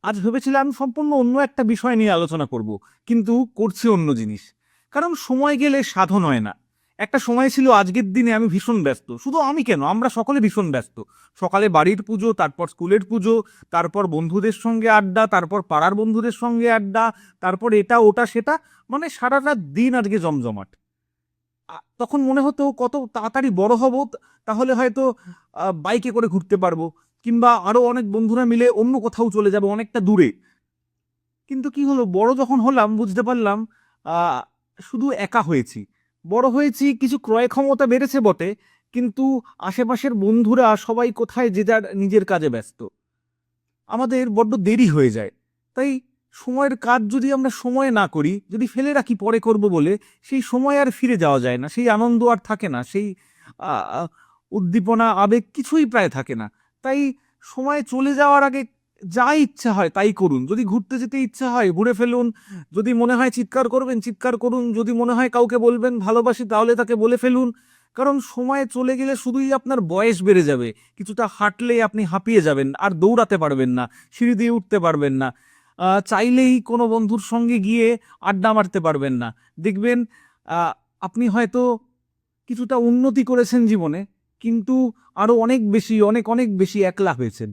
আজ ভেবেছিলাম সম্পূর্ণ অন্য একটা বিষয় নিয়ে আলোচনা করব, কিন্তু করছি অন্য জিনিস। কারণ সময় গেলে সাধন হয় না। একটা সময় ছিল আজকের দিনে আমি ভীষণ ব্যস্ত, শুধু আমি কেন, আমরা সকলে ভীষণ ব্যস্ত। সকালে বাড়ির পুজো, তারপর স্কুলের পুজো, তারপর বন্ধুদের সঙ্গে আড্ডা, তারপর পাড়ার বন্ধুদের সঙ্গে আড্ডা, তারপর এটা ওটা সেটা, মানে সারাটা দিন আজকে জমজমাট। তখন মনে হতো কত তাড়াতাড়ি বড় হব, তাহলে হয়তো বাইকে করে ঘুরতে পারবো, কিংবা আরো অনেক বন্ধুরা মিলে অন্য কোথাও চলে যাবো অনেকটা দূরে। কিন্তু কি হলো, বড় যখন হলাম বুঝতে পারলাম আহ, শুধু একা হয়েছি। বড় হয়েছি, কিছু ক্রয় ক্ষমতা বেড়েছে বটে, কিন্তু আশেপাশের বন্ধুরা সবাই কোথায় যে যার নিজের কাজে ব্যস্ত। আমাদের বড্ড দেরি হয়ে যায়। তাই সময়ের কাজ যদি আমরা সময়ে না করি, যদি ফেলে রাখি পরে করব বলে, সেই সময় আর ফিরে যাওয়া যায় না, সেই আনন্দ আর থাকে না, সেই আহ, আহ, উদ্দীপনা আবেগ কিছুই প্রায় থাকে না। তাই সময় চলে যাওয়ার আগে যা ইচ্ছা হয় তাই করুন। যদি ঘুরতে যেতে ইচ্ছা হয় ঘুরে ফেলুন, যদি মনে হয় চিৎকার করবেন চিৎকার করুন, যদি মনে হয় কাউকে বলবেন ভালোবাসি তাহলে তাকে বলে ফেলুন। কারণ সময় চলে গেলে শুধুই আপনার বয়স বেড়ে যাবে, কিছুটা হাঁটলেই আপনি হাঁপিয়ে যাবেন, আর দৌড়াতে পারবেন না, সিঁড়ি দিয়ে উঠতে পারবেন না, চাইলেই কোনো বন্ধুর সঙ্গে গিয়ে আড্ডা মারতে পারবেন না। দেখবেন আহ, আপনি হয়তো কিছুটা উন্নতি করেছেন জীবনে, কিন্তু আরো অনেক বেশি, অনেক অনেক বেশি একলা হয়েছেন।